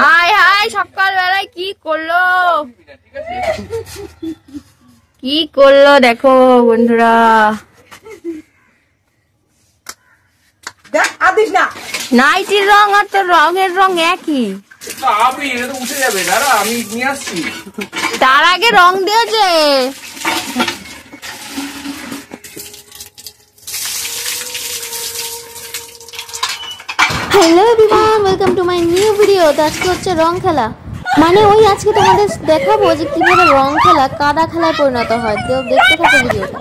High high সকালবেলায় কি করলো দেখো বন্ধুরা। নাইটির রং আর তোর রঙের রং একই, উঠে যাবে। দাঁড়া আমি নিয়ে আসছি। তার আগে রং দিয়েছে। Hello everyone, welcome to my new video. তো আজকে হচ্ছে রং খেলা, মানে ওই আজকে তোমাদের দেখাবো যে কিভাবে রং খেলা কাদা খেলায় পরিণত হয়। তো দেখতে থাকো ভিডিওটা।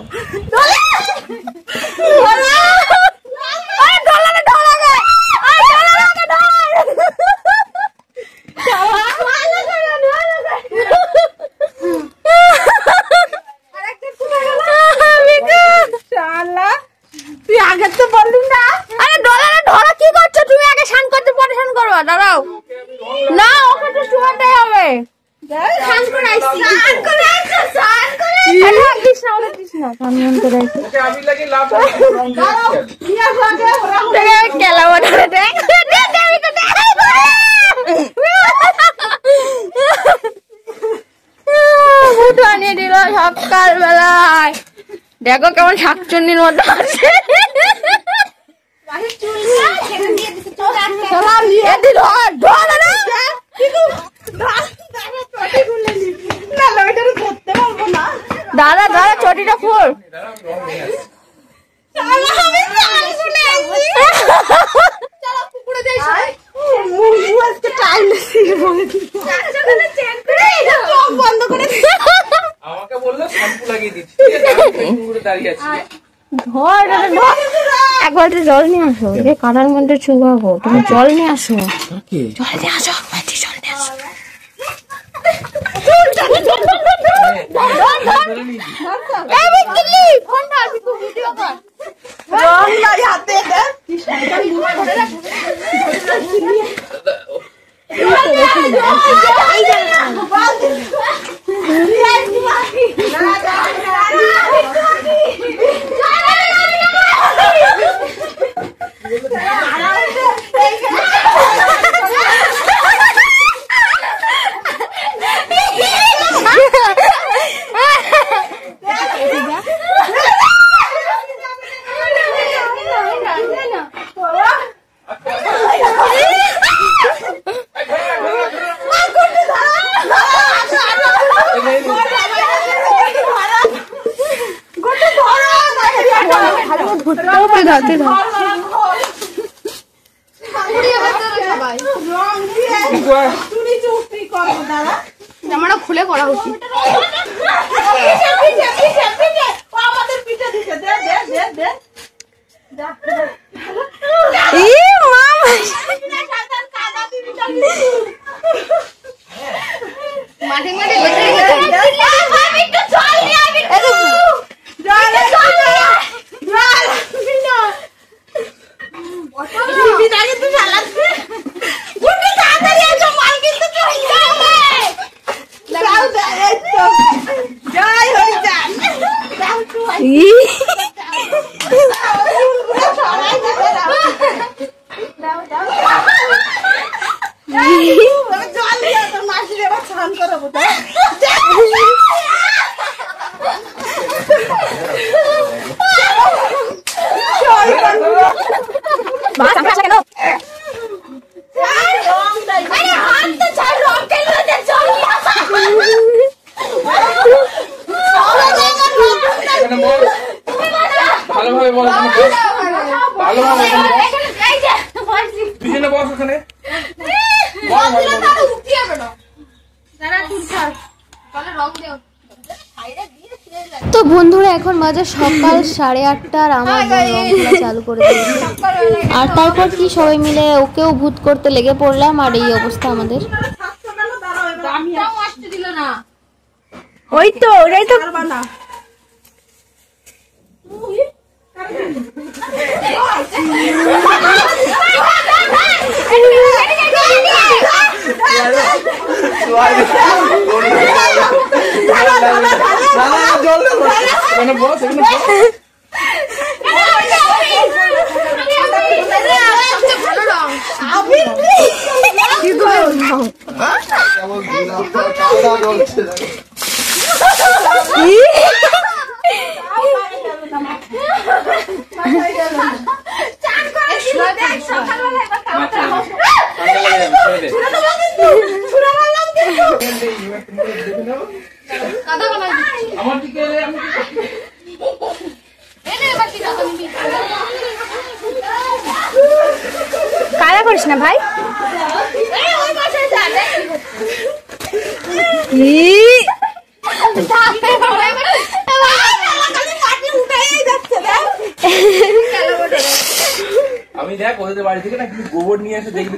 তুই আগে তো বললি না। আরে ডলারে ধরো, কি করছো তুমি? আগে স্নান করতে পরে স্নান করবা। দাঁড়াও না, ওকে তো শুয়াতে হবে। স্নান করে আইছি, স্নান করে আইছো, স্নান করে আইছো। কৃষ্ণ বলে কৃষ্ণ স্নান করে আইছি। ওকে আমি লাগি লাভ দাঁড়াও নিয়া ভাগে ওরা দেখে কেলা ওরে দেখ আমি তো দেখ বুটো আনিয়ে দিল সকালবেলায়। দেখো কেমন শাকচুন্নির মতো আছে। দাদা দাদা চটিটা খোল। আমাকে বললো শ্যাম্পু লাগিয়ে দিচ্ছি, দাঁড়িয়ে আছি। এক বালতি জল নিয়ে আসো, কাদার মধ্যে চুবাবো। তুমি জল নিয়ে আসো, জল নিয়ে আসো, জল নিয়ে আসো। জামাটা খুলে করা উচিত। মাঠে মাঠে ভালোভাবে বলো, ভালোভাবে দুজনে বস ওখানে। তো বন্ধুরা এখন বাজে সকাল 8:30 আর আমার রং খেলা চালু করে দিয়েছি। আর তারপর কি সবাই মিলে ওকেও ভূত করতে লেগে পড়লাম, আর এই অবস্থা আমাদের। ওই তো ওরাই তো চলছে আমার দিকে কারা করিস না ভাই আমি দেখ ওদের বাড়ি থেকে না কিছু গোবর নিয়ে এসে দেখবি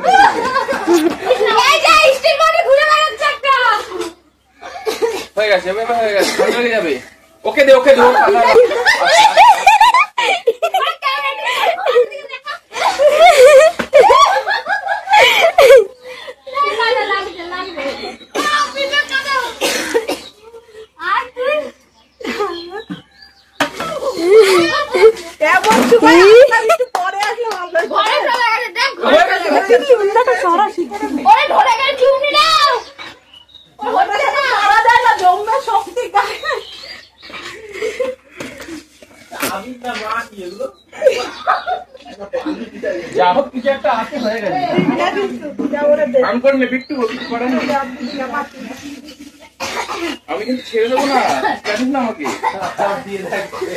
হয়ে গেছে হয়ে গেছে ঠান্ডা যাবে ওকে দে যা হোক কিছু একটা আছে হয়ে গেছে আমি করে নে বিট্টু আমি কিন্তু ছেড়ে দেবো না জানিস না আমাকে দিয়ে থাকবে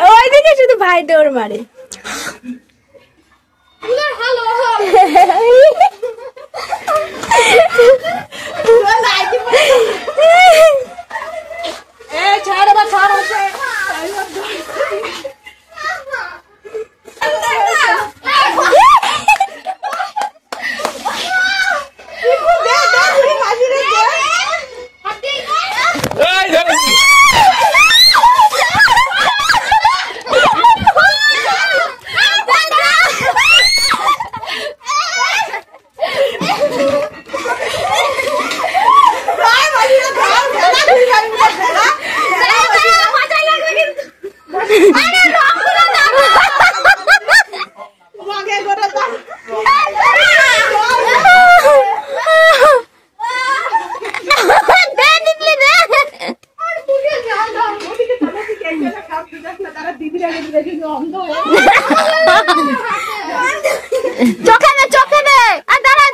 ওইদিকে শুধু ভাই দৌড় মারে চোখে দে আর দাঁড়া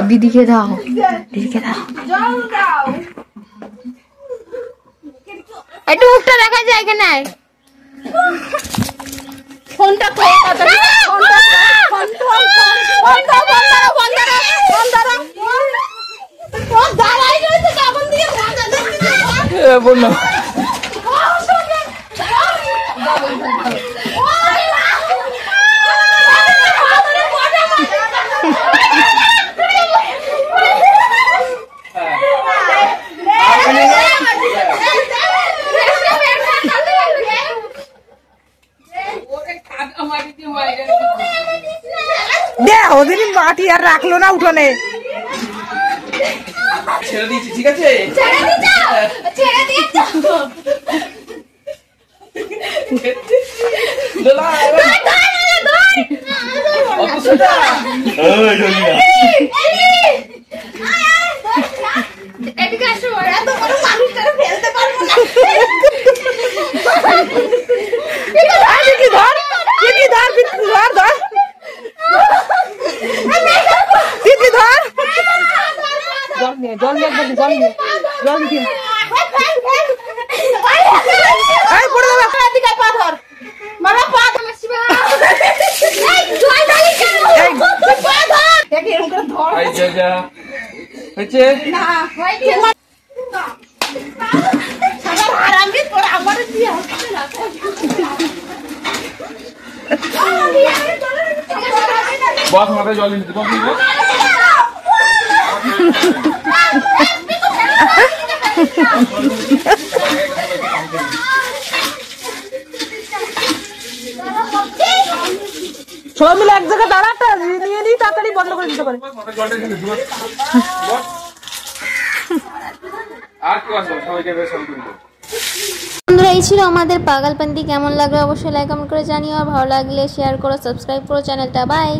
दीदी के दाओ একটু মুখটা দেখা যায় এখানে ফোনটা বললো দে ওদিনই মাটি আর রাখলো না উঠোনে। ছেড়ে দিয়েছি, ঠিক আছে? দোলা, অত সোজা। এদিকে আসো, এত বড় মানুষটাকে ফেলতে পারবো না। বস মাথায় জল দিতে বস। সবাই মিলে এক জায়গায় দাঁড়াটা নিয়ে নিই, তাড়াতাড়ি বন্ধ করে দিতে পারে। আর কি আসবে, সবাইকে বেশ শান্ত করো। বন্ধুরা, এই ছিল আমাদের পাগলপন্থী। কেমন লাগলো অবশ্যই লাইক কমেন্ট করে জানিও, আর ভালো লাগলে শেয়ার করো, সাবস্ক্রাইব করো চ্যানেলটা। বাই।